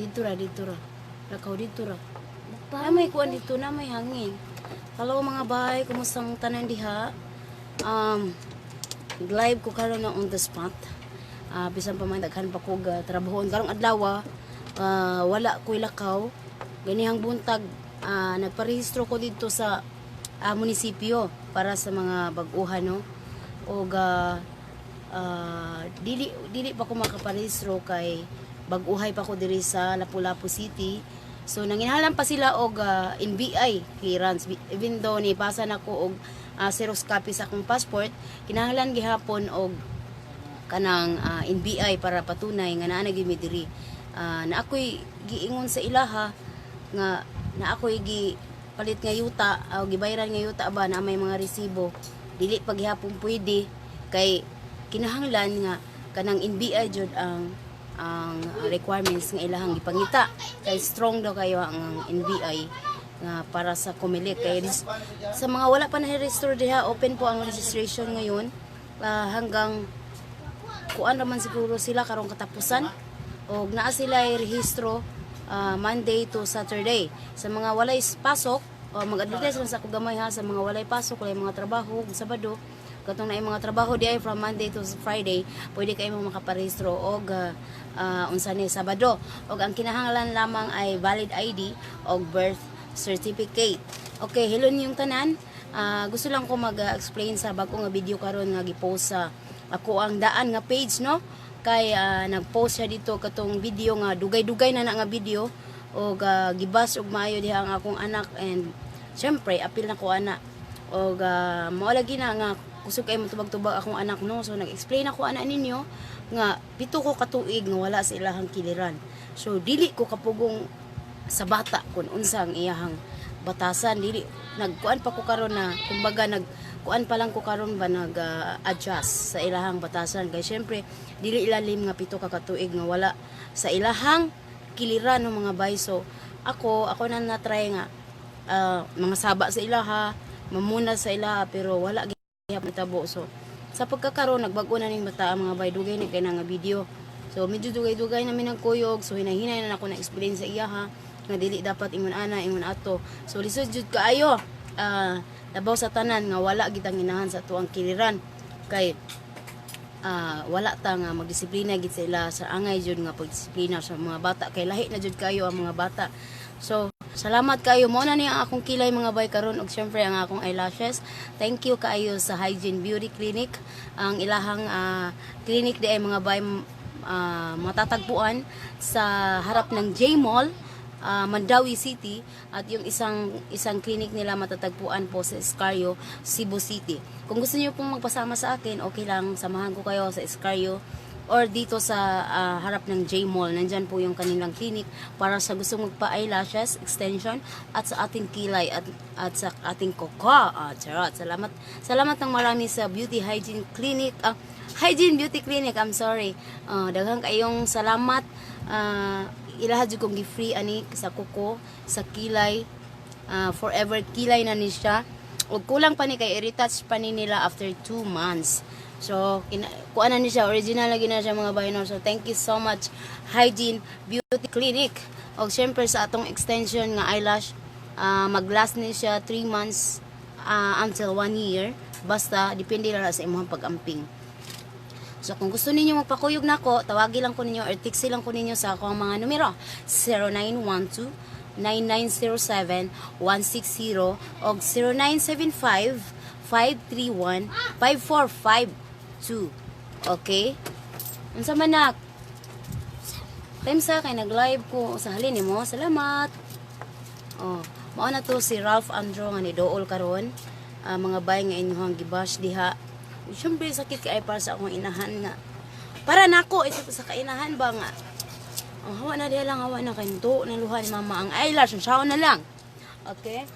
Dito ra. Lakaw dito ra. Na may kuan dito na may hangin. Hello mga bay, kumusta ang tanan diha? Live ko karon na on the spot. Bisan pa man daghan pa ko trabahon karong adlaw. Wala ko'y lakaw. Ganihang buntag nagparehistro ko dito sa munisipyo para sa mga bag-uhan no. O dili pa ko makaparehistro kay bag-uhay pa ko diri sa Lapu-Lapu City. So nanginahalan pa sila og NBI clearance even though ni pasa nako og xerox copy sa akong passport, kinahanglan gihapon og kanang NBI para patunay nga naa gyud mi diri. Na ako'y giingon sa ilaha nga na ako'y palit nga yuta o gibayaran nga yuta ba na may mga resibo, dili pa gihapon pwede kay kinahanglan nga kanang NBI jud ang requirements nga ilahang gipangita kay strong daw kayo ang NBI nga para sa Comelec kay sa mga wala pa na-register diha open po ang registration ngayon hanggang kuan naman siguro sila karong katapusan og naa sila rehistro Monday to Saturday sa mga walay pasok mag-advertise lang sa kugamay ha sa mga walay pasok walay mga trabaho ug Sabado katong na mga trabaho di ay from Monday to Friday pwede kayo makaparehistro og unsa ni Sabado og ang kinahanglan lamang ay valid ID og birth certificate. Okay, hello niyong tanan. Gusto lang ko mag-explain sa bago nga video karon nga gi-post sa ako ang daan nga page no kay nag-post siya dito katong video nga dugay-dugay na nga video og gibas og maayo diha ang akong anak and syempre apil na ko ana og mao lagi na nga kusog kay matubag-tubag akong anak no so nag-explain ako ana ninyo nga pito ko katuig nga wala sa ilahang kiliran so dili ko kapugong sa bata kun unsa ang iyahang batasan dili nagkuan pa ko karon na kumbaga nagkuan pa lang ko karon ba nag-adjust sa ilahang batasan kay syempre dili ilalim nga pito ka katuig nga wala sa ilahang kiliran ng mga bay so ako na na-try nga mga saba sa ilaha mamuna sa ilaha pero wala itabo so sa pagkakaroon nagbago na ning bata ang mga bay dugay ni kay nga video so medyo dugay namin ang kuyog so hinahinay na ako na explain sa iya ha nga dili dapat ingon ana ingon ato so lisod jud kaayo labaw sa tanan nga wala gid ang inahan sa tuang kiliran kay wala ta nga magdisiplina gid sila sa angay jud nga pagdisiplina sa mga bata kay lahi na jud kayo ang mga bata so salamat kayo mo na ni ang akong kilay mga bay karon og syempre ang akong eyelashes thank you kaayo sa Hygiene Beauty Clinic ang ilahang clinic di ay mga bay matatagpuan sa harap ng J Mall Mandawi City at yung isang clinic nila matatagpuan po sa Escarrio, Cebu City. Kung gusto niyo pong magpasama sa akin, okay lang, samahan ko kayo sa Escarrio or dito sa harap ng J Mall. Nandyan po yung kanilang clinic para sa gusto magpa-eyelashes, extension at sa ating kilay at sa ating kuko. Charot. Salamat ng marami sa Beauty Hygiene Clinic. Hygiene Beauty Clinic, I'm sorry. Daghang kayong salamat. Ilahad jud kong gi-free ani sa kuko, sa kilay. Forever kilay na ni siya. Ug kulang pa ni kay i-retouch pa ni nila after 2 months. So, kuan na ni siya, original lagi na siya mga bayan. So, thank you so much Hygiene Beauty Clinic. Og syempre sa atong extension nga eyelash, mag-last ni siya 3 months until 1 year. Basta depende lang sa imong pag-amping. So, kung gusto ninyo magpakuyog nako, tawagi lang ko ninyo or text lang ko ninyo sa akong mga numero 0912-9907-160 o 0975-531-5452. Okay? Unsa man nak? Time sa kay nag-live ko sa halin mo. Salamat. Mao na to si Ralph Andro nga ni Dool karon. Mga bay nga inyong gibash diha. Siyempre sakit kay para sa akong inahan nga. Para nako ito sa kainahan ba nga. Hawa na diha lang hawa na kanto na luha ni mama ang eyelash saw na lang. Okay?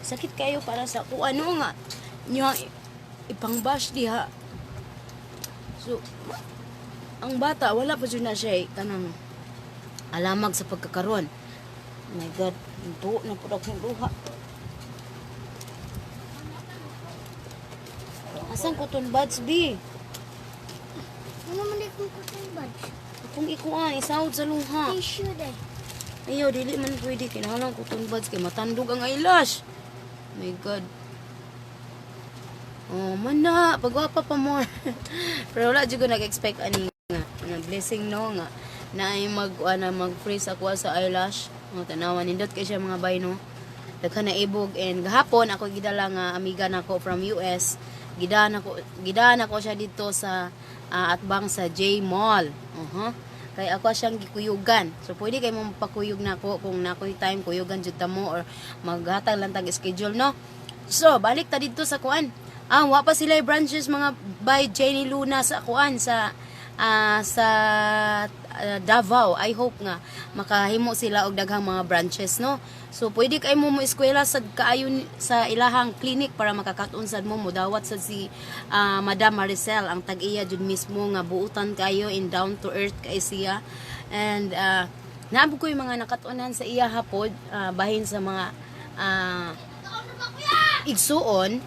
Sakit kayo para sa ko ano nga nya ipang-bash diha. So ang bata wala pa jud na siya kanang alamag sa pagkakaroon. Oh my God, ito na po akong luha. Asan cotton buds, B? Ano man di kong cotton buds? akong ikuan isawod sa luha. Tissue day. Ayaw, dili man pwede. Kinahalang ko tunbads kay matandog ang eyelash. My God. Oh, man na. Pagwapa pa mo. Pero wala dyan ko nag-expect ani nga. Blessing no nga. Na ay mag-freeze ako sa eyelash. Oh, tanawan. Nindot kay siya mga bay no. Daghan na ibog. And gahapon ako gidala nga amiga nako from US. Gidaan ako siya dito sa atbang sa J Mall. Kay ako siyang gikuyugan. So pwede kay mo pakuyog nako kung nakoy time kuyugan jud ta mo or maghatag lang tag schedule no. So balik ta dito sa kuan. Wa pa sila branches mga by Jenny Luna sa kuan sa Davao. I hope nga makahimo sila og daghang mga branches no. So pwede kay mo eskwela sa kaayon sa ilahang clinic para makakaton sad mo dawat sa si Madam Maricel ang tag-iya jud mismo nga buutan kayo in down to earth kay siya. And naabot ko yung mga nakatunan sa iya hapod bahin sa mga igsuon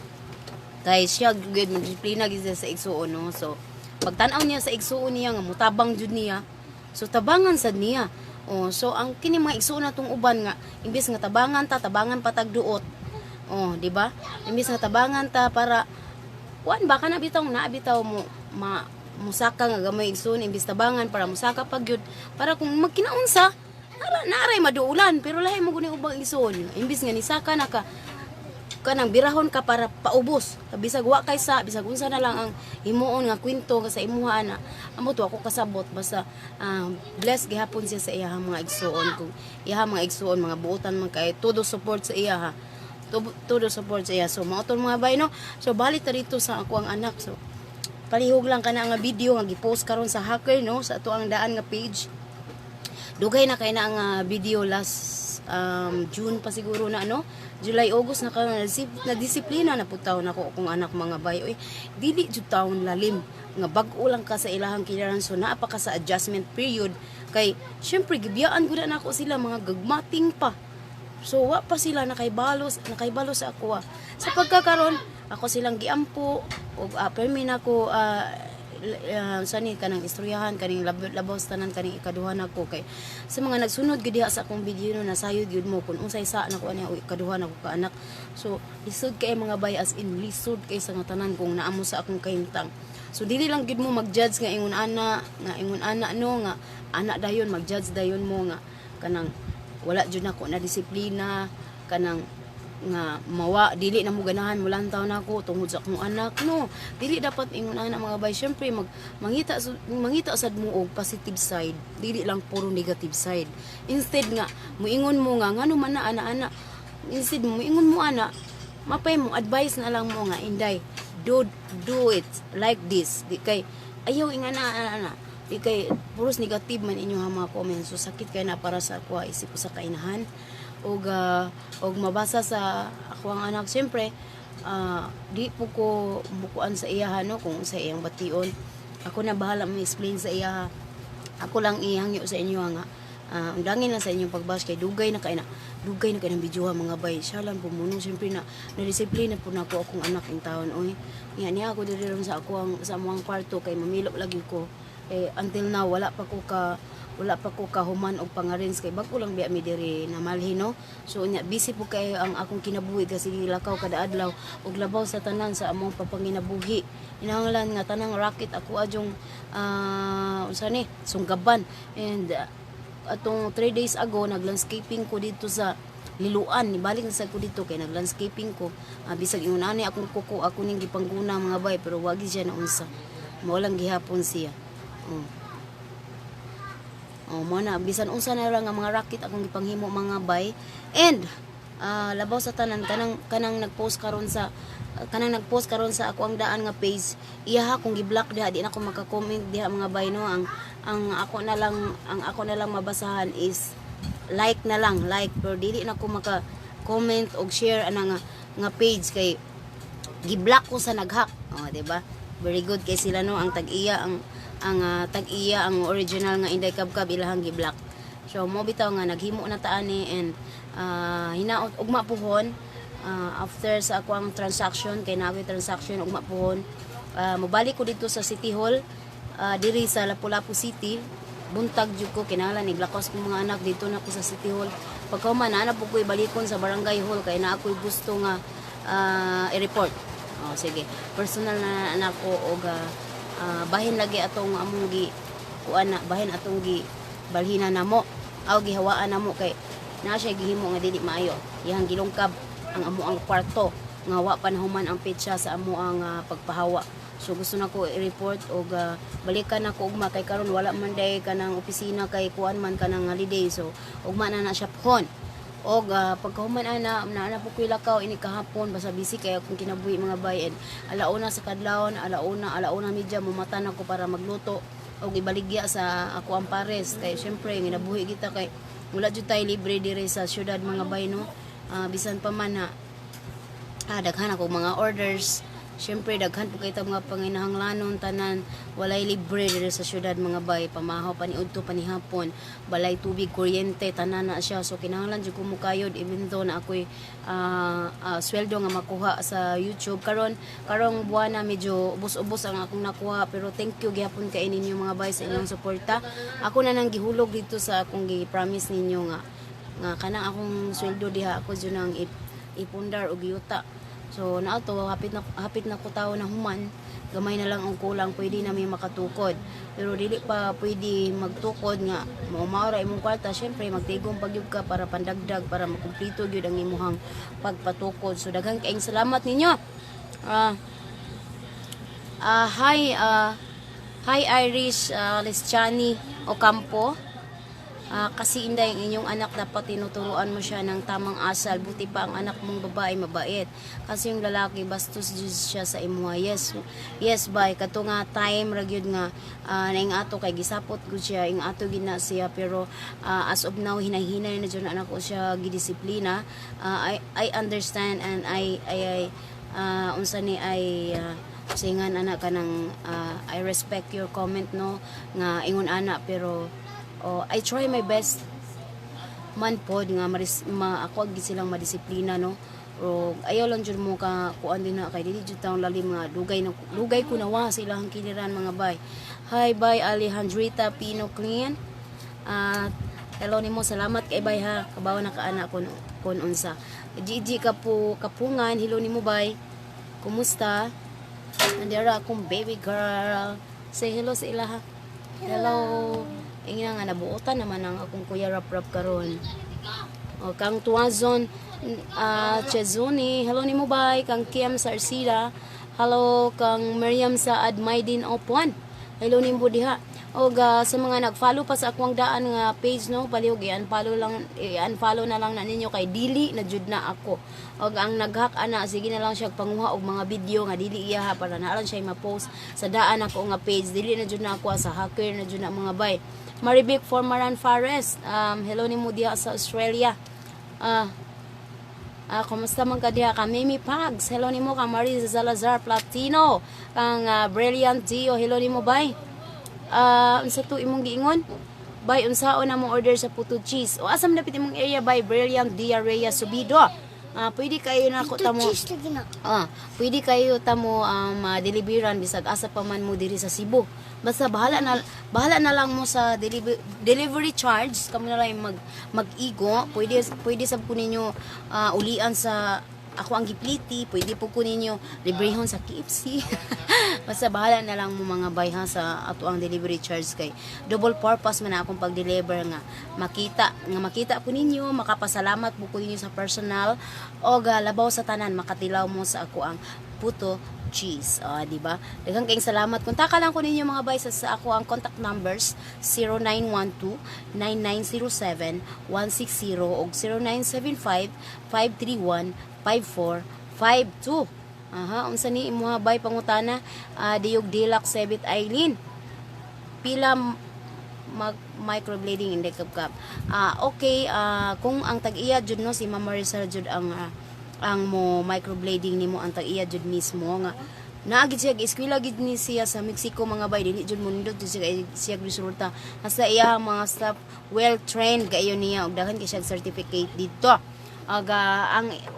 kay siya good disiplina gid sa igsuon no. So pagtan-aw niya sa igsuon niya nga mutabang jud niya. So tabangan sad niya. So ang kini mga igsuon natong uban nga imbis nga tabangan pa tagduot. Di ba? Imbis nga tabangan ta para kuan baka nabitaw mo musaka nga gamay igsuon imbis tabangan para musaka pagyud para kung magkinaunsa naaray maduulan pero lahi mo guni ubang igsuon. Imbis nga nisaka na ka kanang birahon ka para paubos bisag wa kay sa bisag unsa na lang ang himuon nga kwento sa imuha na amo to ako kasabot basta bless gihapon siya sa iyang mga igsuon kung iyang mga igsuon mga buotan man kay todo support sa iya ha todo support sa iya. So mao to mga bay no. So balik ta dito sa ako ang anak. So palihog lang kana nga video nga gi-post karon sa hacker no sa ato ang daan nga page. Dugay na kay na nga video last June pa siguro na no. July, August na disiplina na putaw na ko akong anak mga bayo. Dili jud taon lalim nga bag-o lang ka sa ilahang kinaran so naa pa ka sa adjustment period kay syempre gibiyaan gud na ako sila mga gagmating pa. So wa pa sila nakaibalo sa ako. Sa pagkakaron ako silang giampo og permi nako sani kanang istoryahan kaning labaw tanan kaning ikaduha nako kay sa mga nagsunod gid sa akong video no nasayod gyud mo kun unsay sa nako ani ikaduha nako ka anak. So lisod kay mga bay as in lisod kay sa tanan kung naamo sa akong kahimtang. So dili lang gid mo mag-judge nga ingon ana no nga anak dayon mag-judge dayon mo nga kanang wala jud nako na disiplina kanang nga mawa dili na mo ganahan mo lantaw nako tungod sa akong anak no. Dili dapat ingon ana mga bay syempre mangita sad mo og positive side dili lang puro negative side. Instead nga moingon mo nga ngano man na ana instead mo ingon mo ana mapay mo advice na lang mo nga inday do it like this di kay ayaw ingana di kay puros negative man inyo mga comments. So sakit kay na para sa ako isip ko sa kainahan og mabasa sa ako ang anak. Siyempre di po ko bukuan sa iya no kung sa iyang bation ako na bahala ma-explain sa iya. Ako lang ihangyo sa inyo nga undangin lang sa inyong pagbas kay dugay na kay ng video mga bay siya lang pumuno. Siyempre na disiplina po na ako akong anak in taon niya ako diri sa ako ang sa among kwarto kay mamilo lagi ko until now wala pa ko kahuman og pangarins kay bag-o lang biya mi diri na malhi no. So nya busy po kay ang akong kinabuhi kasi lakaw kada adlaw og labaw sa tanan sa among papanginabuhi. Inahanglan nga tanang racket ako adyong unsa ni sunggaban. And atong 3 days ago naglandscaping ko dito sa Liluan nibalik na sa ko dito kay naglandscaping ko bisag ingon ani akong kuko ako ning gipangguna mga bay pero wagi siya na unsa mao lang gihapon siya. Mo na bisan unsa na lang nga mga racket akong gipanghimo mga bay. And labaw sa tanan kanang nagpost karon sa ako ang daan nga page iya kung gi-block diha di na ako maka-comment diha mga bay no. Ang ako na lang mabasahan is like na lang pero dili na ako maka-comment og share ana nga page kay gi-block ko sa nag-hack. Di ba? Very good kay sila no ang tag-iya ang original nga Inday Kabkab ilahang gi-block. So mo bitaw nga naghimo na ta ani and hinaot ugma puhon after sa ako ang transaction kay nakoy transaction ugma puhon mobalik ko dito sa City Hall diri sa Lapu-Lapu City buntag jud ko kinahanglan iglakos ko mga anak dito na ko sa City Hall. Pagkahuman ana po ko ibalikon sa Barangay Hall kay na ako'y gusto nga i-report. Oh, sige. Personal na anak ko og bahin lagi atong among gi kuan na bahin atong gi balhina namo. Aw gihawaan namo kay na siya gihimo nga dili maayo. Iyang gilungkab ang amo ang kwarto nga wa panahuman ang petsa sa amo ang pagpahawa. So gusto na ko i-report og balikan ako ugma kay karon wala man day kanang opisina kay kuan man kanang holiday. So ugma na siya pohon. Og pagkahuman ana po ko lakaw ini kahapon basta busy kay akong kinabuhi mga bayan. Alauna sa kadlawon, alauna medya mumatan ako para magluto og ibaligya sa ako ang pares kay syempre ginabuhi kita kay wala jud tay libre dire sa syudad mga bayan no. Bisan pa man na daghan ako mga orders. Siyempre, daghan po kayo mga panginahanglanon, tanan, walay libre dito sa syudad mga bay, pamahaw, paniudto, panihapon, balay tubig, kuryente, tanan na siya. So, kinahanglan dyan kumukayod, even though na ako'y sweldo nga makuha sa YouTube. Karong buwan na medyo ubos-ubos ang akong nakuha, pero thank you, gihapon kayo ninyo mga bay sa inyong suporta. Ako na nang gihulog dito sa akong gi-promise ninyo nga kanang akong sweldo diha, ako dyan ang ipundar o giyuta. So na ato hapit na ko tawo na human, gamay na lang ang kulang, pwede na may makatukod. Pero dili pa pwede magtukod nga maura imong kwarta, syempre magtigom pagyud ka para pandagdag para makumpleto gyud ang imuhang pagpatukod. So daghang kaayong salamat ninyo. Hi Irish Leschani Ocampo. Kasi inday ang inyong anak dapat tinuturuan mo siya ng tamang asal, buti pa ang anak mong babae mabait kasi yung lalaki bastos jud siya sa imuha. Yes bay kato nga time ra gyud nga naing ato kay gisapot gud siya ing ato gina siya pero as of now hinahinay na jud anak ko siya gidisiplina. I understand and I unsa ni singan anak kanang I respect your comment no nga ingon anak pero I try my best man pod nga ako ag silang madisiplina no. O ayaw lang jud mo ka kuan din na kay dili jud taong lalim nga lugay ko nawa sa ilang kiliran mga bay. Hi bay Alejandrita Pino Clean. Hello nimo, salamat kay bay ha. Kabaw na ka anak kon unsa. Gigi kapungan, hello nimo bay. Kumusta? Nandira akong baby girl. Say hello sa ila ha. Hello. Ingin nga nabuotan naman ang akong kuya rap-rap karon. O kang Tuazon Chezuni, hello nimo bay. Kang Kiam Sarsida, hello. Kang Miriam sa Admaidin Opuan, hello nimo diha. O sa mga nag-follow pa sa akong daan nga page no, palihog i-unfollow na lang na ninyo kay dili na jud na ako. Og ang nag-hack ana sige na lang siya panguha og mga video nga dili iya ha para na lang siya ma-post sa daan ako nga page. Dili na jud na ako sa hacker na jud na mga bay. Maribic Formaran Forest, hello nimo diha sa Australia. Kumusta man ka diha ka Mimi Pags, hello nimo ka Marie Salazar Platino, kang Brilliant Dio, hello nimo bay. Unsa to imong giingon? Bay unsaon na mo order sa puto cheese? O asam dapit imong area bay Brilliant Diarrhea Subido. Pwede kayo na ko tamo. Pwede kayo tamo deliveran bisag asa pa man mo diri sa Cebu. Basta bahala na lang mo sa delivery charge, kamo na lang mag-igo. Pwede sab ko ninyo ulian sa ako ang gipliti, pwede po ko ninyo librehon sa KFC. Basta bahala na lang mo mga bayha sa ato ang delivery charge kay double purpose man akong pag-deliver nga makita po ninyo, makapasalamat po ko ninyo sa personal o labaw sa tanan makatilaw mo sa ako ang puto cheese. Di ba? Daghang kayong salamat. Kontak lang ko ninyo mga bay sa ako ang contact numbers 0912-9907-160 o 0975-531-5452. Unsa ni imuha bay pangutana? Diyog Dilak Sebit Eileen. Pila microblading in the cup. Okay, kung ang tag-iya jud no si Ma'am Maricel jud ang mo microblading nimo ang tag-iya jud mismo nga naagid siya eskwela gid ni siya sa Mexico mga bay dili jud mo nindot siya resulta hasta iya mga staff well trained kayo niya og daghan kay siya certificate dito.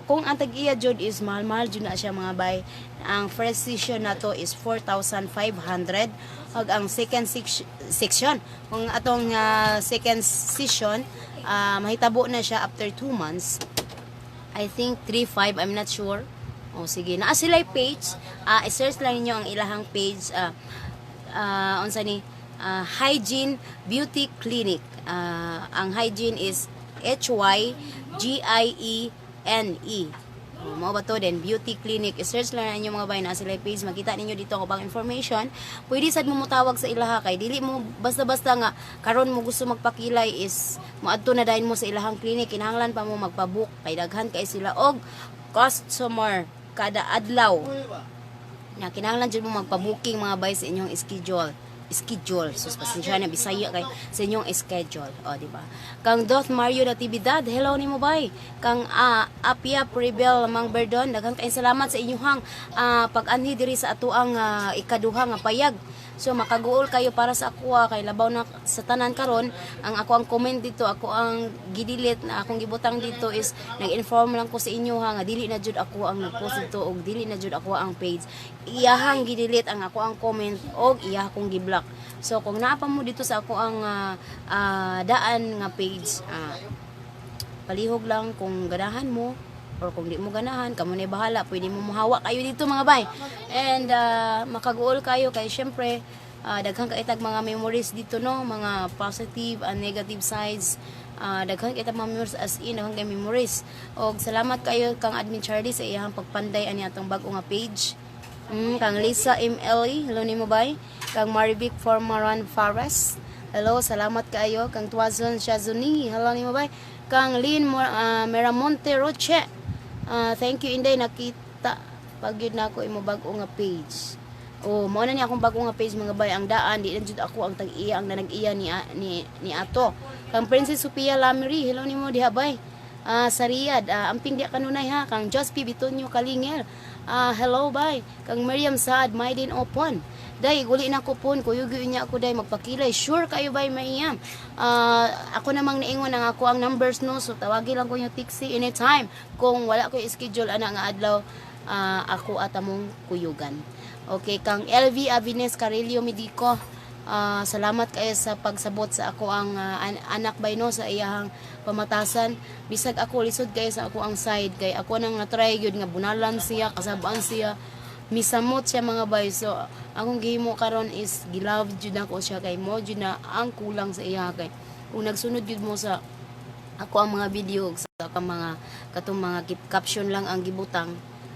Kung ang tag-iya jud is mahal jud na siya mga bay. Ang first session na to is 4,500 ug ang second section kung atong second session mahitabo na siya after 2 months. I think 3-5, I'm not sure. O sige, naa sila page. I-search lang niyo ang ilahang page. Unsa ni Hygiene Beauty Clinic. Ang hygiene is HYGIENE. Mao ba to din, Beauty Clinic. I-search lang ninyo mga bayan, nasa live page, makita ninyo dito ko bang information. Pwede sad mo mutawag sa ilaha kay dili mo basta-basta nga karon mo gusto magpakilay is moadto na dayon mo sa ilahang clinic, kinahanglan pa mo magpa-book kay daghan kay sila og customer kada adlaw. Na kinahanglan jud mo magpa-booking mga bay sa inyong schedule. So, pasensya na, Bisaya kay sa inyong schedule. O, di ba? Kang Doth Mario Natividad, hello ni mo bay. Kang Apia Prebel Mang Berdon, daghang kayong salamat sa inyong pag-anhi diri sa atuang ikaduha nga payag. So, makaguol kayo para sa ako, kay labaw na sa tanan karon. Ang ako ang comment dito, ako ang gidilit na akong gibutang dito is nag-inform lang ko sa inyo nga dili na jud ako ang nag-post dito og dili na jud ako ang page. Iyahang gidilit ang ako ang comment og iya akong gi-block. So, kung naapa mo dito sa ako ang daan nga page, palihog lang kung ganahan mo or kung di mo ganahan, kamo na bahala, pwede mo mahawa kayo dito mga bay. And makaguol kayo kay syempre daghang kaitag mga memories dito no, mga positive and negative sides. Daghang kaitag mga memories as in daghang kay memories. Og salamat kayo kang Admin Charlie sa iyang pagpanday ani atong bag-o nga page. Kang Lisa MLE, hello ni mo bay. Kang Marivic Formaran Fares, hello, salamat kayo. Kang Tuazon Shazuni, hello ni mo bay. Kang Lynn Meramonte Roche, thank you Inday, nakita pagyud na ako imo bag-o nga page. Mao na ni akong bag-o nga page mga bay. Ang daan di na jud ako ang tag-iya ang nanag-iya ni ato. Kang Princess Sophia Lamiri, hello nimo diha bay. Sa Riyadh, amping di kanunay ha. Kang Jospi Bitonyo Kalingel, hello bay. Kang Miriam Saad Maiden Opon, day guli na ko pon kuyugi niya ako day magpakilay. Sure kayo bay Mayam. Ako namang niingon ang ako ang numbers no, so tawagi lang ko yung tiksi anytime kung wala ko schedule ana nga adlaw. Ako at among kuyugan. Okay, kang LV Avines Carillo Medico, salamat kayo sa pagsabot sa ako ang anak bay no sa iyahang pamatasan. Bisag ako lisod kayo sa ako ang side kay ako nang na-try gyud nga bunalan siya, kasabaan siya, misamot siya mga bay. So akong gihimo karon is gilove jud ako siya kay mo jud na ang kulang sa iya kay kung nagsunod jud mo sa ako ang mga video sa katong mga caption lang ang gibutang.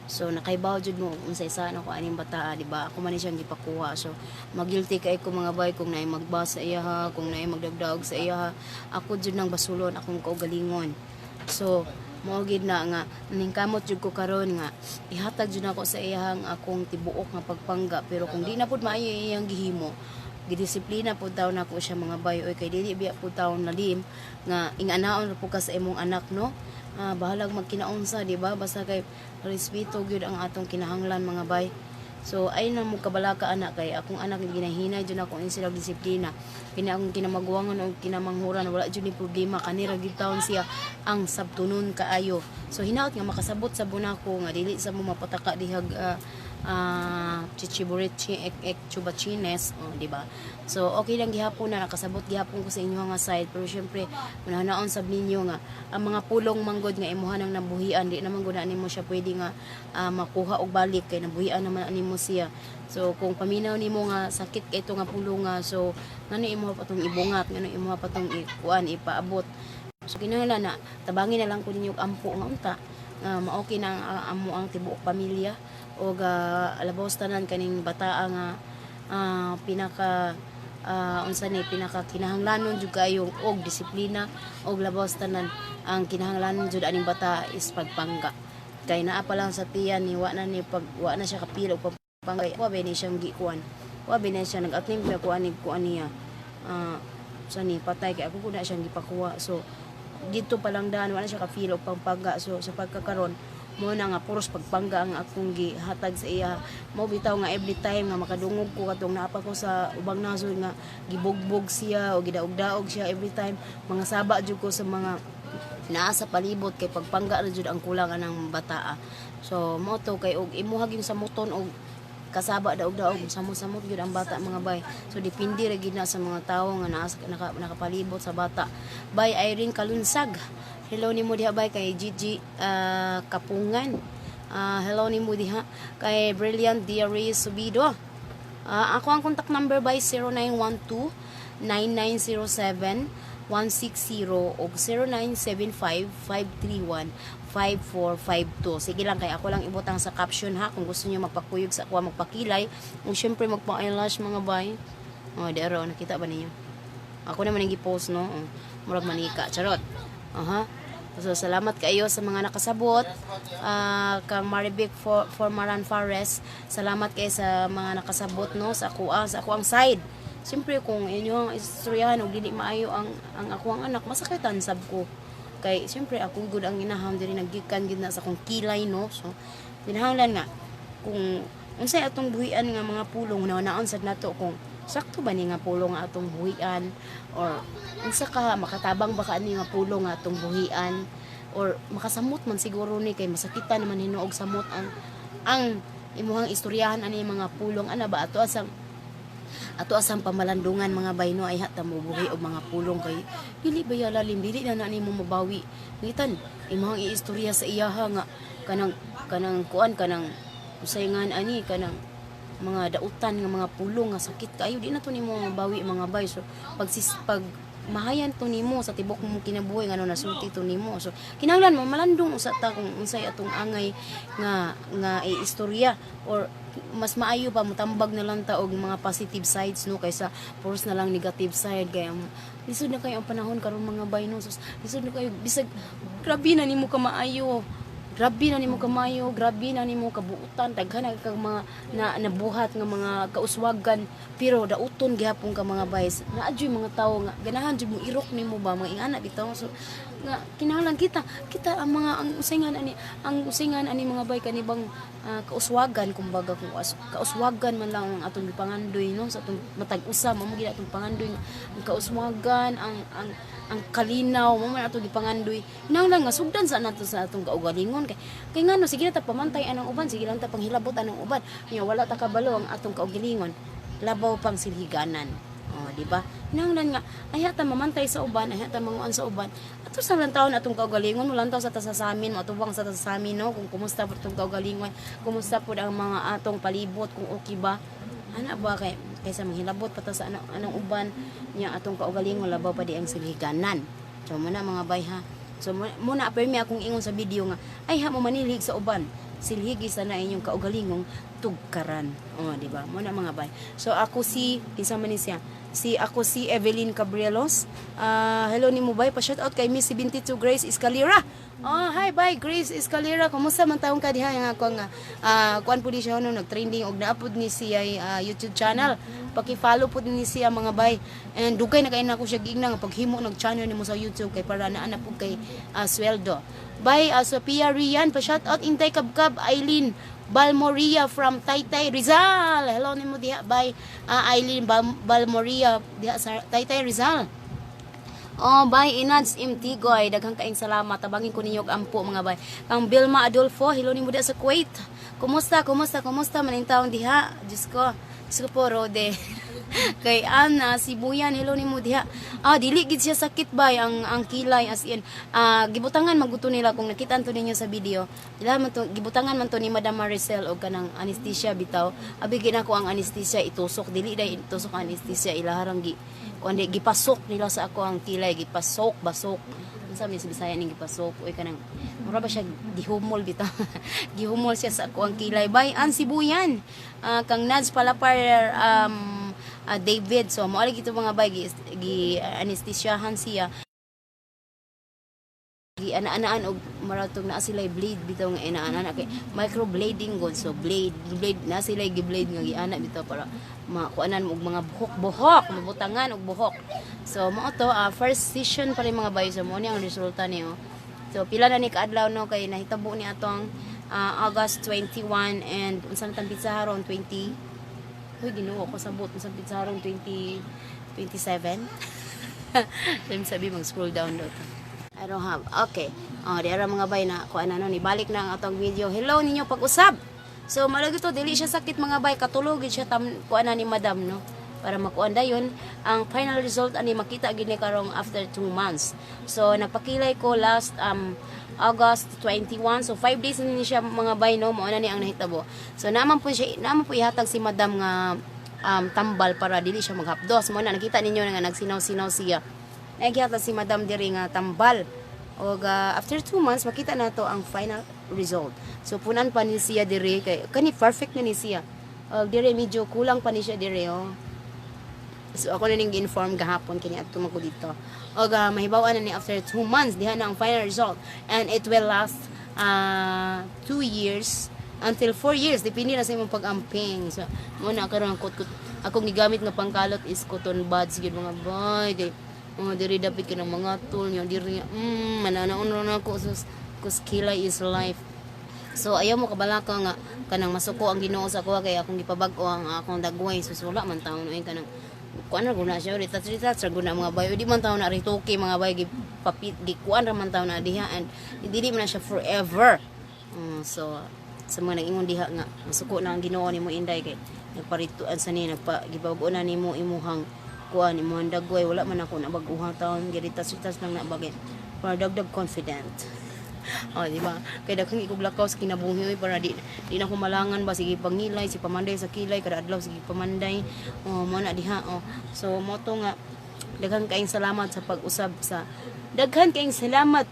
So nakaibaw jud mo unsay sa ako aning bata, di ba? Ako man siyang gipakuha. So magilty kay ko mga bay kung naay magbasa iya ha, kung naay magdagdag sa iya ha. Ako jud nang basulon akong kaugalingon. So mao gid na nga ningkamot jud ko karon nga ihatag jud ako sa iyang akong tibuok nga pagpangga, pero kung di na pud maayo iyang gihimo, gidisiplina pud taw nako siya mga bay. Oy kay dili biya pud taw nalim nga inganaon po ka sa imong anak no. Bahalag magkinaunsa, di ba? Basta kay respeto gyud ang atong kinahanglan mga bay. So ay na mo kabalaka anak kay akong anak ginahinay jud ako in sila disiplina. Kini akong kinamagwangon o kinamanghuran wala jud ni problema kanira gyud taon siya ang sabtunon kaayo. So hinaot nga makasabot sa bunako nga dili sa mo mapataka dihag chichiburichi ek chubachines, di ba? So okay lang gihapon na nakasabot gihapon ko sa inyo nga side, pero syempre unahanaon sab ninyo nga ang mga pulong manggod nga imuhan ang nabuhian, di naman gud nimo siya pwede nga makuha og balik kay nabuhian naman nimo siya. So kung paminaw nimo nga sakit kay ito nga pulong nga, so ngano imo patong ibungat, ngano imo patong ipaabot. So kinahanglan na tabangin na lang ko ninyo ampo nga unta maokey na ang amo ang tibuok pamilya o alabos tanan kaning bata nga pinaka unsa ni pinaka kinahanglanon jud kayo og disiplina og labos tanan. Ang kinahanglanon jud aning bata is pagpangga kay naa pa lang sa tiyan ni wa na siya kapilo pagpangga, wa ba ni siyang gikuan, wa ba ni siya nag-attempt na kuan niya sa ni patay kay ako kuna siyang gipakuha. So dito pa lang daan wala siya kapilo pagpangga. So sa pagkakaron mo na nga puros pagpangga ang akong gihatag sa iya. Mo bitaw nga every time nga makadungog ko katong naapa ko sa ubang nasod nga gibugbog siya o gidaog-daog siya every time, mga saba jud ko sa mga naa sa palibot kay pagpangga ra jud ang kulangan ng bata. So mo to kay og imuhag yung sa muton og kasaba daog-daog samot-samot gyud ang bata mga bay. So depende ra gid na sa mga tawo nga nakapalibot sa bata. Bay Irene Kalunsag. Hello nimo diha bay kay Gigi Kapungan. Hello nimo diha kay Brilliant Diary Subido. Ako ang contact number by 0912-9907-160 o 0975-531-5452. Sige lang, kay ako lang ibutang sa caption ha, kung gusto niyo magpakuyog sa ako, magpakilay, kung syempre magpa-eyelash mga bay. Dero, nakita ba ninyo? Ako naman yung i-post, no? Murag manika, charot. So, salamat kayo sa mga nakasabot. Kang Marivic Formaran Fares, salamat kayo sa mga nakasabot, no? Sa ako ang side. Siyempre, kung inyong istoryahan o dili maayo ang ako ang anak, masakitan sab ko. Kay, siyempre, ako good ang inaham diri naggikan gid na sa kong kilay, no? So, dinahanglan nga, kung unsay atong buhian nga mga pulong na naon sad nato kung sakto ba ni nga pulong nga atong buhian or unsa ka makatabang ba ka ani nga pulong nga atong buhian or makasamot man siguro ni kay masakitan naman hinuog samot ang imuhang istoryahan ani mga pulong ana ba ato asang pamalandungan mga bayno ay hata mo buhi og mga pulong kay dili ba ya lalim dili na nimo mabawi ngitan imuhang iistorya sa iyaha nga kanang kuan kanang usayngan ani kanang mga dautan nga mga pulong nga sakit kayo di na to nimo mabawi mga bay. So pag mahayan to nimo sa tibok mo kinabuhi nga nasulti to nimo. So kinahanglan mo malandong usa ta kung unsay atong angay nga istorya or mas maayo pa motambag na lang ta og mga positive sides no kaysa puros na lang negative side kay lisod na kayo ang panahon karon mga bay no. So lisod na kayo bisag grabe na nimo ka maayo. Grabe na nimo kamayo, grabe na nimo kabuutan, daghan na kag mga nabuhat nga mga kauswagan, pero dauton gihapon ka mga bayis. Naadyoy mga tawo nga ganahan jud mo irok nimo ba mga ingana bitaw. So nga kinahanglan kita ang mga ang usingan ani mga bay kanibang kauswagan kumbaga kung kauswagan man lang ang atong gipangandoy no sa atong matag usa mo gid atong pangandoy ang kauswagan ang kalinaw mo man atong gipangandoy kinahanglan nga sugdan sa nato sa atong kaugalingon kay ngano sige ta pamantay anang uban sige lang ta panghilabot anang uban nya wala ta kabalo ang atong kaugalingon labaw pang silhiganan di ba kinahanglan nga ay hata mamantay sa uban ay hata manguan sa uban ato sa lang taon atong kaugalingon mo lang taw sa tasasamin mo atubang sa tasasamin no kung kumusta pud atong kaugalingon kumusta pud ang mga atong palibot kung okay ba ana ba kaysa manghilabot pa ta sa anong uban nya atong kaugalingon labaw pa di ang silhiganan. So muna mga bay ha. So muna permi akong ingon sa video nga ay ha mo manilig sa uban silhigi sana inyong kaugalingong tugkaran. Di ba? Muna mga bay. So ako si kinsa man ni siya ako si Evelyn Cabrielos. Hello ni mo bay pa shout out kay Miss 72 Grace Escalera. Hi bye Grace Escalera. Kumusta man taong ka diha nga ako nga kuan pud siya no nag-trending og naapod ni siya YouTube channel. Paki-follow pud ni siya mga bay. And dugay na kay nako siya giingna nga paghimo ng channel nimo sa YouTube kay para naa pud kay sweldo. Bye Sophia Rian pa shout out Intay Kabkab Eileen Balmoria from Taytay Rizal. Hello nimo diha by Eileen Balmoria diha sa Taytay Rizal. By Inads Imtigoy daghang kaayong salamat tabangin ko ninyo og ampo mga bay. Kang Bilma Adolfo hello nimo diha sa Kuwait. Kumusta maning taon diha? Diyos ko po Rode. Kay Ana Sibuyan hello nimo diha. Dili gid siya sakit bay ang kilay as in. Gibutangan maguto nila kung nakita to ninyo sa video. Dila man to gibutangan man to ni Madam Maricel og kanang anesthesia bitaw. Abi gid nako ang anesthesia itusok dili dai itusok ang anesthesia ilaharang kundi gipasok nila sa ako ang kilay basok. Unsa mi sa Bisaya ning gipasok oy kanang mura ba siya gihumol bitaw. Gihumol siya sa ako ang kilay bay an Sibuyan. Kang Nads Palapar David so mo gito mga bay gi anesthesiahan siya gi ana-anaan og maratog na sila blade bitaw nga ana-ana kay microblading god so blade na sila gi-blade nga giana bitaw para makuanan og mga buhok mabutangan og buhok so mo to first session pa rin mga bay so mo ni ang resulta niyo so pila na ni kaadlaw no kay nahitabo ni atong August 21 and unsa na pizza haron 20 Uy, Ginoo ko sabot sa pizarong 2027. Sabi mag-scroll down daw. I don't have. Okay. Diara mga bay na kuan ano ni balik na ang atong video. Hello ninyo pag-usab. So malagi to dili siya sakit mga bay, katulogid siya kuan ni madam no. Para makuan dayon ang final result ani makita gid ni karong after 2 months. So nagpakilay ko last August 21, so 5 days na ni siya mga bay no, mao na ni ang nahitabo. So naman po ihatag si madam nga tambal para dili siya maghapdos. Mo na nakita ninyo nga nagsinaw-sinaw siya. Nagyata si madam diri nga tambal. Og after 2 months makita na to ang final result. So punan pa ni siya diri kay kani perfect na ni siya. Diri medyo kulang pa ni siya diri oh. So ako na ning inform gahapon kini adto man ko dito. Og mahibaw-an na ni after 2 months diha na ang final result, and it will last 2 years until 4 years depende na sa imong pag-amping. So mo na karon akong gigamit nga pangkalot is cotton buds gyud mga boy. Diri dapat ka ng mga tool nyo diri mananaon na ako kus kilay is life. So ayaw mo kabalaka nga kanang masuko ang Ginoo sa ako kay akong gipabag-o ang akong dagway susula man taon no kanang kuan ra guna siya rita sa guna mga bayo di man taon na ritoke mga bayo gipapit gikuan ra man taon na diha, and dili man na siya forever. So sa mga nag-ingon diha nga masuko na ang Ginoo nimo inday kay nagparituan sa ni gipabag-o na nimo imuhang kuan imuhang dagway wala man ako na baguhang taon giritas-ritas lang na bagay para dagdag confident. Di ba? Kaya daghang ikuglakaw sa kinabuhi para di na kumalangan ba sige pangilay si pamanday sa kilay kada adlaw sige pamanday. Mo na diha So mo to nga daghang kaayong salamat sa pag-usab sa daghan kaayong salamat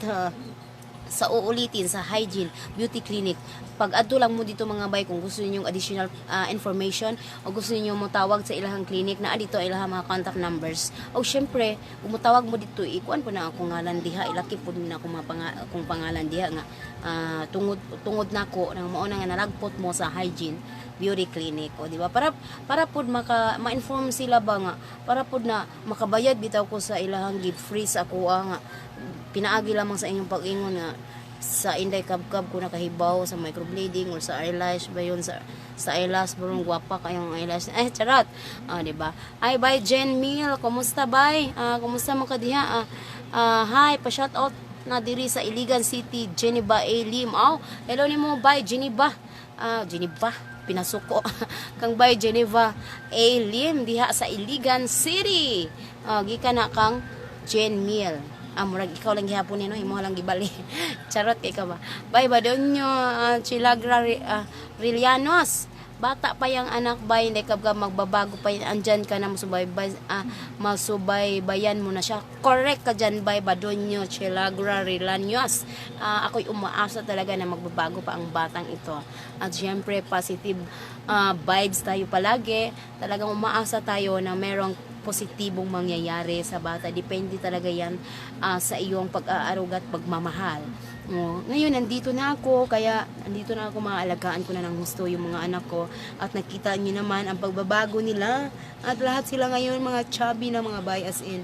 sa uulitin sa Hygiene Beauty Clinic. Pag adto lang mo dito mga bay kung gusto niyo additional information o gusto niyo mo tawag sa ilahang clinic na dito ilahang mga contact numbers. O syempre, kung mo tawag mo dito ikuan po na akong ngalan diha, ilaki po na akong pangalan diha nga tungod nako nang mao na nga nalagpot mo sa Hygiene Beauty Clinic, o di ba? Para pud ma-inform sila ba nga para pud na makabayad bitaw ko sa ilahang gift free sa ako nga pinaagi lamang sa inyong pag-ingon nga sa inday kabkab ko nakahibaw sa microblading or sa eyelash ba yun sa eyelash burong gwapa kayong eyelash charot di ba? Hi bye Jen Mill, kumusta bye? Kumusta mo ka diha? Hi pa shout out na diri sa Iligan City, Geneva A. Lim. Hello nimo bye Geneva. Geneva pinasuko kang bye Geneva A. Lim diha sa Iligan City. Gikan na kang Jen Mill. Murag ikaw lang gihapon ni no, imo lang gibali. Charot kay ka ba? Bye ba doon nyo Chilagra Rillanos. Bata pa yang anak bay, hindi ka magbabago pa yan. Andyan ka na masubaybayan mo na siya. Correct ka dyan bay ba doon nyo Chilagra Rillanos. Ako'y umaasa talaga na magbabago pa ang batang ito. At syempre positive vibes tayo palagi. Talagang umaasa tayo na merong positibong mangyayari sa bata. Depende talaga yan sa iyong pag-aaruga at pagmamahal. Ngayon, nandito na ako, kaya nandito na ako, maaalagaan ko na ng gusto yung mga anak ko. At nakita niyo naman ang pagbabago nila. At lahat sila ngayon, mga chubby na mga bay as in.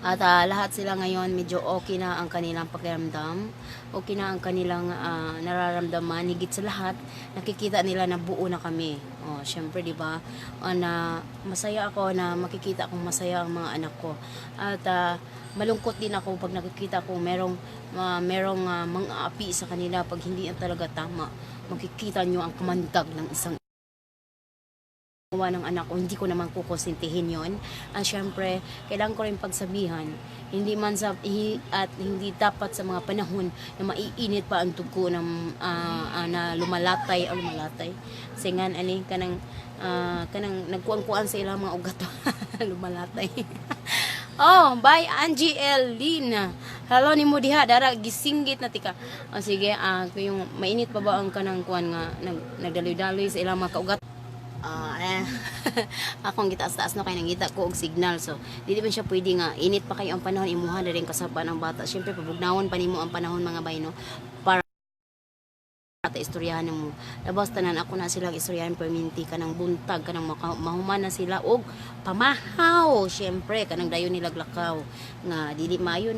At lahat sila ngayon medyo okay na ang kanilang pakiramdam. Okay na ang kanilang nararamdaman. Higit sa lahat, nakikita nila na buo na kami. Syempre, di ba? Na masaya ako na makikita akong masaya ang mga anak ko. At malungkot din ako pag nakikita ko merong mga api sa kanila pag hindi yan talaga tama. Makikita nyo ang kamandag ng isang ng anak ko, hindi ko naman kukonsintihin yon. Syempre, kailangan ko rin pagsabihan, hindi man at hindi dapat sa mga panahon na maiinit pa ang dugo ng na lumalatay. Singan ani kanang nagkuan-kuan sa ilang mga ugat lumalatay. Bye Angie L. Lin. Hello nimo diha dara gisinggit na tika. Sige, yung mainit pa ba ang kanang kuan nga nagdaloy-daloy sa ilang mga kaugat. Akong gitaas-taas no kay nangita ko og signal, so dili man siya pwede nga init pa kayo ang panahon imuha na rin kasaba ng bata. Syempre pabugnawon pa nimo ang panahon mga bayno para istoryahan mo labas tanan ako na sila istoryahan perminti kanang buntag kanang mahuman na sila og pamahaw. Syempre kanang dayon nila glakaw nga dili maayo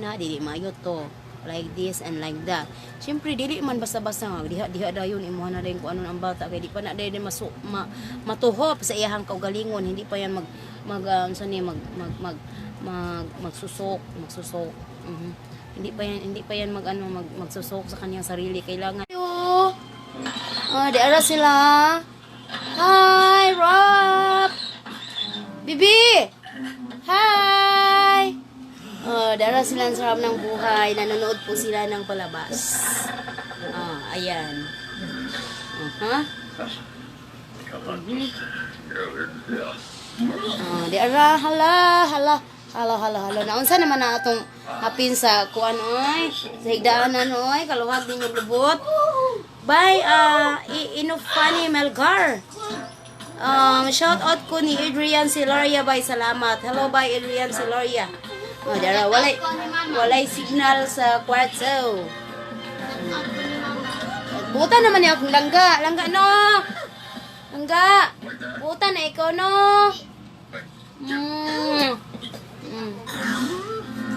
to like this and like that. Siyempre dili man basta-basta nga diha dayon imuha na rin kung ano ang bata kay di pa na din matuhop sa iyahang kaugalingon. Hindi pa yan magsusok. Hindi pa yan magsusok sa kanyang sarili. Kailangan Di ara sila. Hi, Rob. Bibi. Hi. Dara sila ang sarap ng buhay. Nanonood po sila ng palabas. Ayan. Di ara, hala. Naunsa naman na atong hapin sa kuan oy, sa higdaanan oy, kaluwag din yung lubot. Bye, Inofani Melgar. Shout out ko ni Adrian Siloria, bye, salamat. Hello, bye, Adrian Siloria. Dara, walay signal sa kwarto. Buta naman niya akong langga no. Langga. Buta na ikaw no.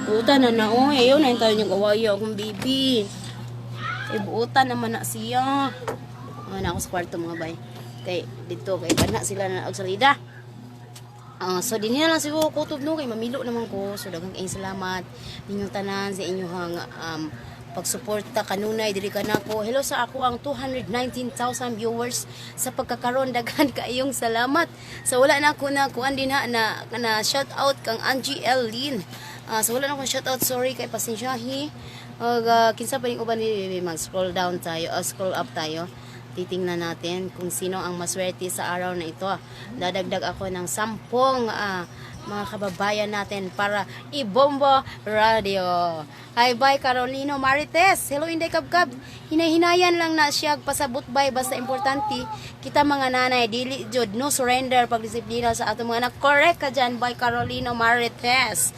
Buta na oh. Ayaw na yung tayo niyang kawayo akong baby. Buta naman na siya. Na ako sa kwarto mga bay. Kay dito kay bana sila na og salida. So din na lang siguro kutob no kay mamilo naman ko. So daghang kayong salamat ninyong tanan sa inyong pagsuporta kanunay diri kanako. Hello sa ako ang 219,000 viewers sa pagkakaroon, daghan kaayong salamat. So wala na ako na kuan din na shout out kang Angie L. Lin. So wala na akong shout out, sorry kay pasensyahi. Kinsa pa ning uban ni mag-scroll down tayo, scroll up tayo. Titingnan natin kung sino ang maswerte sa araw na ito. Dadagdag ako ng 10 mga kababayan natin para ibombo radio. Hi, bye Carolino Marites. Hello, Inday Kabkab. Hinahinayan lang na siya pasabot bay, basta importante kita mga nanay dili jud no surrender pagdisiplina sa atong mga anak. Correct ka dyan, bye Carolino Marites.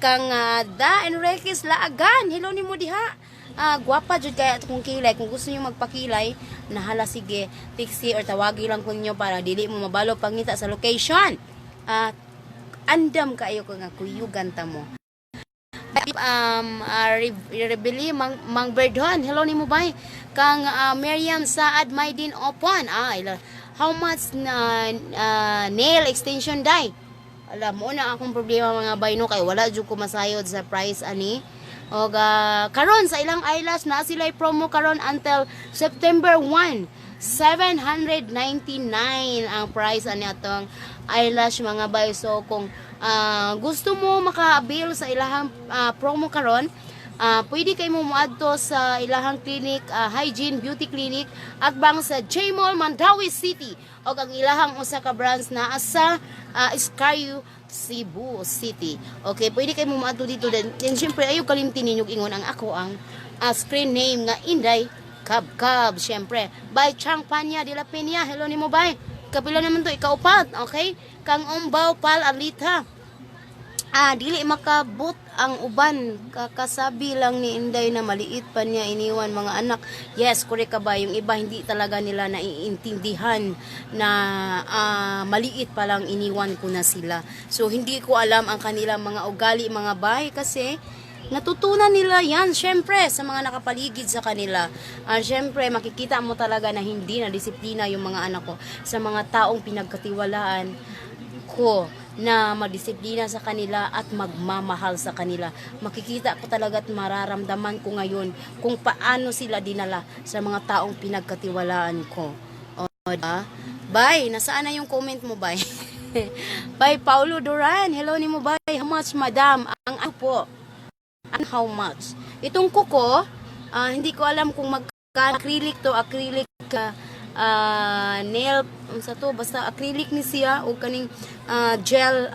Kang Da Enriquez Laagan. Hello ni mo diha. Gwapa jud kaya kung kilay, kung gusto niyo magpakilay, nahala sige, tiksi or tawagi lang ko niyo para dili mo mabalo pangita sa location. Andam kayo ko nga kuyugan ta mo. Rebeli Mang Berdon, hello ni mo bay. Kang Miriam Saad Maydin Opon. How much nail extension dye? Alam mo na akong problema mga bay no, kay wala jud ko masayod sa price ani. Og karon sa ilang eyelash na sila promo karon until September 1. 799 ang price ani atong eyelash mga bay. So kung gusto mo maka-avail sa ilahang promo karon, pwede kayo mo muadto sa ilahang clinic, Hygiene Beauty Clinic at bang sa J-Mall Mandawi City o ang ilahang usa ka branch na sa Scario Cebu City. Okay, pwede kayo mo muadto dito din. And syempre ayo kalimtin ninyo ingon ang ako ang screen name nga Inday Kabkab, syempre. By Chang Panya de la Peña. Hello ni mo bay. Kapila naman to ikaupat, okay? Kang Umbaw Pal Alita. Dili makabot ang uban. Kakasabi lang ni Inday na maliit pa niya iniwan mga anak. Yes, correct ka ba? Yung iba hindi talaga nila naiintindihan na maliit pa lang iniwan ko na sila. So hindi ko alam ang kanilang mga ugali mga bay kasi natutunan nila yan, syempre, sa mga nakapaligid sa kanila. Syempre, makikita mo talaga na hindi na disiplina yung mga anak ko sa mga taong pinagkatiwalaan ko na magdisiplina sa kanila at magmamahal sa kanila. Makikita ko talaga at mararamdaman ko ngayon kung paano sila dinala sa mga taong pinagkatiwalaan ko. Bye, nasaan na yung comment mo, bye? Bye, Paulo Duran. Hello ni mo, bye. How much, madam? Ang ano po? And how much? Itong kuko, hindi ko alam kung acrylic to, acrylic nail, sa to, basta acrylic ni siya o kaning gel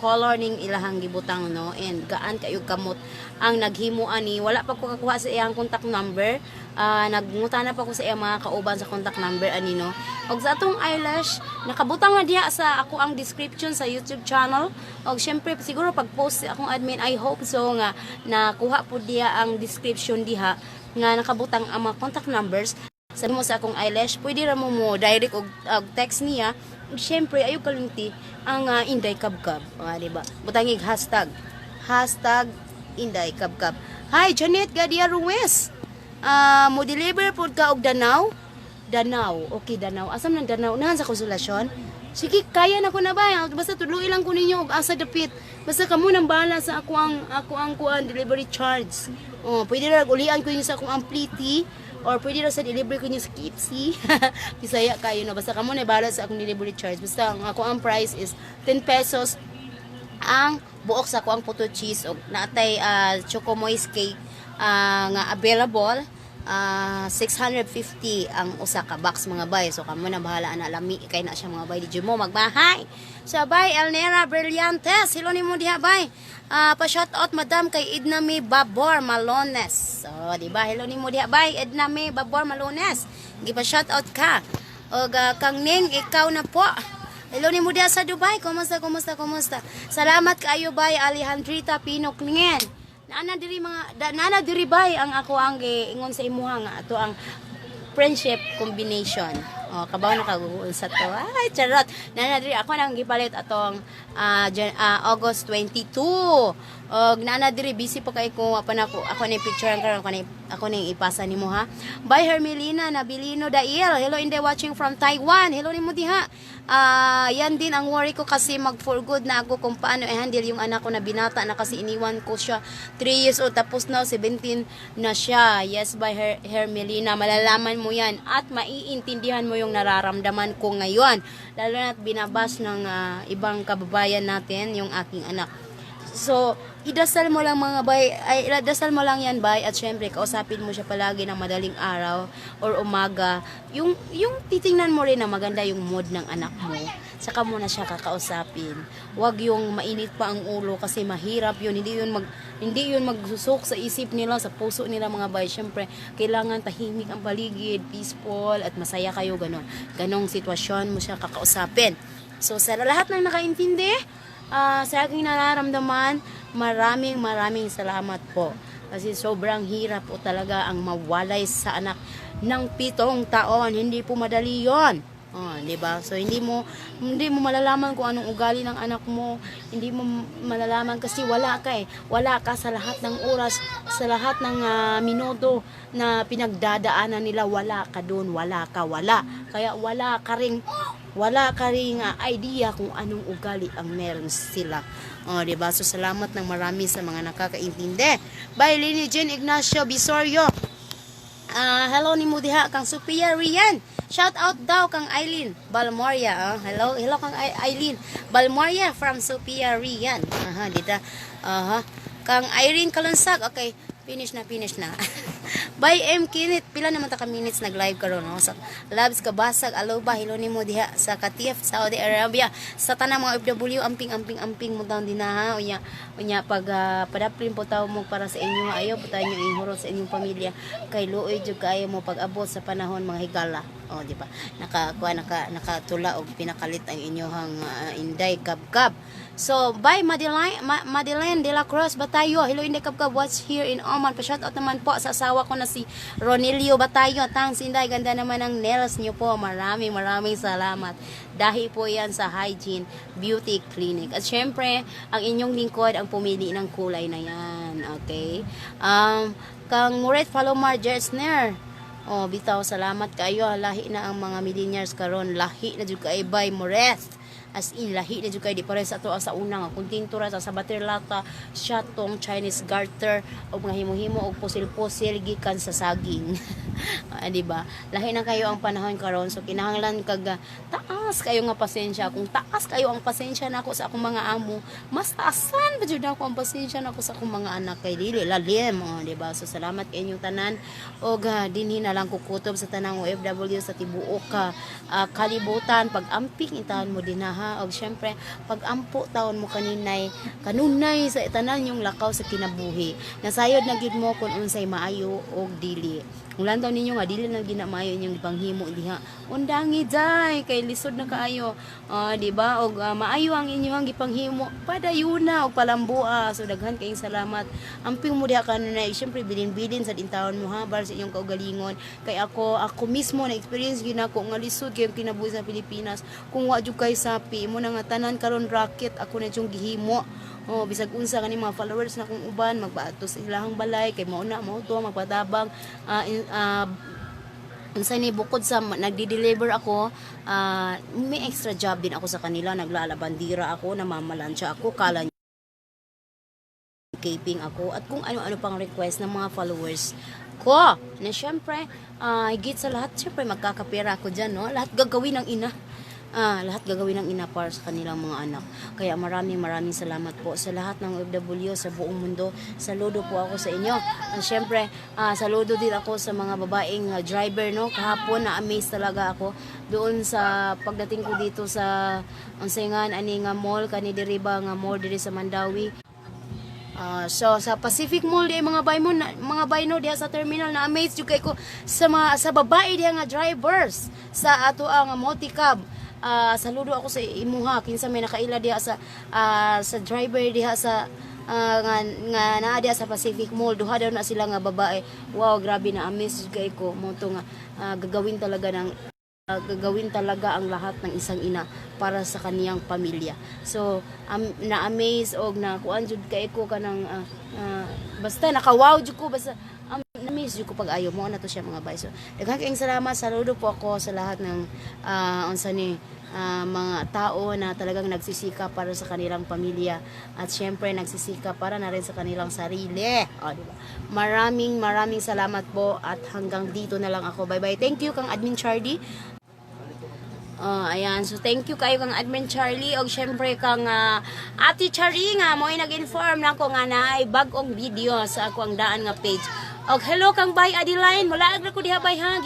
color ning ilahang gibutang no, and gaan kayo kamot ang naghimuan ni. Wala pa ko kakuha sa iyang contact number. Nagngutana pa ko sa iyang mga kauban sa contact number ani no. Og sa atong eyelash nakabutang nga diha sa ako ang description sa YouTube channel. Og syempre siguro pag post akong admin, I hope so nga nakuha po diha ang description diha nga nakabutang ang mga contact numbers. Sabi mo sa akong eyelash, pwede ra mo direct og text niya. Syempre ayo kalimti ang Inday Kabkab, diba? Butangig hashtag Inday Kabkab. Hi Janet Gadia Ruiz. Mo deliver pod ka og Danau. Okay, Danau. Asam nang Danau? Nahan sa konsolasyon. Sige, kaya na ko na ba? Basta tudloy lang ko ninyo og asa dapit. Basta kamo nang bahala sa ako ang delivery charge. Pwede ra ulian ko yun sa akong amplity or pwede ra sa delivery ko niyo sa KFC. Bisaya kayo na, basta kamo na bahala sa akong delivery charge. Basta ako ang price is 10 pesos ang buok sa kuang puto cheese og natay choco moist cake nga available 650 ang usa ka box mga bay. So kamo na bahala ana lami kay na siya mga bay, di mo magbahay. So bay Elnera Brillantes, hello nimo diha bay. Pa shout out madam kay Edna May Babor Malones. So di ba hello nimo diha bay Edna May Babor Malones. Gipa shout out ka. Og Kang Ning ikaw na po. Hello ni Mudia sa Dubai. Kumusta? Salamat kaayo bay Alejandrita Pinoklingen. Nana diri bay ang ako ang ingon sa imuha nga ato ang friendship combination. Oh, kabaw na kaguol sa to. Ay, charot. Nana diri ako nang gipalit atong August 22. Og nana diri busy pa kay ko pa nako ako ni picture karon ako ni ipasa nimo ha. By Hermelina Nabilino Dail. Hello in watching from Taiwan. Hello nimo diha. Yan din ang worry ko kasi mag for good na ako kung paano i-handle yung anak ko na binata na kasi iniwan ko siya 3 years old tapos now 17 na siya. Yes, by Hermelina, malalaman mo yan at maiintindihan mo yung nararamdaman ko ngayon. Lalo na't binabas ng ibang kababayan natin yung aking anak. So, idasal mo lang mga bay, dasal mo lang yan bay at syempre kausapin mo siya palagi ng madaling araw or umaga. Yung titingnan mo rin na maganda yung mood ng anak mo. Saka mo na siya kakausapin. Huwag yung mainit pa ang ulo kasi mahirap yun. Hindi yun magsusok sa isip nila, sa puso nila mga bay. Syempre, kailangan tahimik ang paligid, peaceful at masaya kayo ganon. Ganong sitwasyon mo siya kakausapin. So, sa lahat ng nakaintindi, sa aking nararamdaman, maraming salamat po. Kasi sobrang hirap po talaga ang mawalay sa anak ng 7 taon. Hindi po madali yon. Di ba? So hindi mo malalaman kung anong ugali ng anak mo. Hindi mo malalaman kasi wala ka eh. Wala ka sa lahat ng oras, sa lahat ng minuto na pinagdadaanan nila. Wala ka doon, wala. Kaya wala ka ring idea kung anong ugali ang meron sila. Diba? So salamat ng marami sa mga nakakaintindi. Bye, Lini Jean Ignacio Bisorio. Hello ni Mudiha kang Sophia Rian. Shout out daw kang Eileen Balmoria. Hello kang Eileen Balmoria from Sophia Rian. Dita. Kang Irene Kalunsag. Okay, finish na. By M. Kinit, pila naman ta ka minutes nag-live karon no? Sa Labs Kabasag, Aloba, hello nimo diha sa Katif, Saudi Arabia. Sa tanang mga OFW, amping mo daw din na ha. Unya pag padaplin po tawo mo para sa inyo, ayaw po tayo yung ihurot sa inyong pamilya. Kay luoy jud kaayo mo pag-abot sa panahon mga higala. Di ba? Nakatula og pinakalit ang inyong Inday Kabkab. So, by Madeleine de la Cruz Batayo. Hello Inday Kabkab, watch here in Oman. Pa-shout out naman po sa asawa ko na si Ronelio Batayo. Thanks Inday, ganda naman ang nails niyo po. Maraming salamat. Dahil po yan sa Hygiene Beauty Clinic. At syempre, ang inyong lingkod ang pumili ng kulay na yan. Okay? Kang Muret Palomar Jersner. Bitaw, salamat kayo. Lahi na ang mga millennials karon. Lahi na jud kay by Muret. As in, lahi na jud kay di pares ato sa unang kuntintura sa bater lata, syatong Chinese garter o mga himo-himo og pusil-pusil gikan sa saging. Di ba? Lahi na kayo ang panahon karon, so kinahanglan kag taas kayo nga pasensya. Kung taas kayo ang pasensya nako sa akong mga amo, mas taasan ba jud ako ang pasensya nako sa akong mga anak kay dili lalim, di ba? So salamat kay inyong tanan og dinhi na lang kukutob sa tanang OFW sa tibuok kalibutan pag-amping intahan mo din ha. Og syempre pag-ampo taon mo kanunay sa tanan yung lakaw sa kinabuhi. Nasayod na gid mo kung unsay maayo og dili. Kung lantaw ninyo nga dili na ginamayo inyong ipanghimo diha. Undangi day kay lisod na kaayo. Di ba? Og maayo ang inyong gipanghimo. Padayuna og palambua. So daghan kayong salamat. Amping mo diha kanunay. Syempre bilin-bilin sa dintawon mo ha para sa inyong kaugalingon. Kay ako mismo na experience gyud nako nga lisod kay kinabuhi sa Pilipinas. Kung wa jud kay sapi mo na nga tanan karon racket ako na yung gihimo. Bisag unsa kani mga followers na kung uban magbato sa ilahang balay kay mao to magpatabang unsa ni bukod sa nagdi-deliver ako, may extra job din ako sa kanila, naglalabandira ako, namamalansya ako, kala mag-caping ako at kung ano-ano pang request ng mga followers ko. Na syempre, higit sa lahat, syempre magkakapera ako dyan, no? Lahat gagawin ng ina. Lahat gagawin ng ina para sa kanilang mga anak. Kaya maraming salamat po sa lahat ng OFW sa buong mundo. Saludo po ako sa inyo. Syempre, saludo din ako sa mga babaeng driver, no? Kahapon na-amaze talaga ako doon sa pagdating ko dito sa Ansengan ani nga mall kani diri ba nga mall diri sa Mandawi. So sa Pacific Mall di mga bayno diha sa terminal na amaze jud kay ko sa babae diha nga drivers sa ato ang multicab. Saludo ako sa imuha kinsa may nakaila diha sa driver diha sa nga naa diha sa Pacific Mall. Duha daw na sila nga babae. Wow, grabe na amaze jud kay ko mo to nga gagawin talaga ang lahat ng isang ina para sa kaniyang pamilya. So, na-amaze og na kuan jud kay ko kanang basta naka-wow jud ko basta na-amaze jud ko pag ayo mo na to siya mga bay. So, daghang kayong salamat. Saludo po ako sa lahat ng mga tao na talagang nagsisika para sa kanilang pamilya at syempre nagsisika para na rin sa kanilang sarili. Diba? Maraming salamat po at hanggang dito na lang ako. Bye-bye. Thank you kang Admin Charlie. Ayan. So, thank you kayo kang Admin Charlie o syempre kang Ate Charlie nga mo'y nag-inform na ko nga na ay bagong video sa ako ang daan nga page. Og hello kang Bay Adeline. Mula agad ko diha bay ha.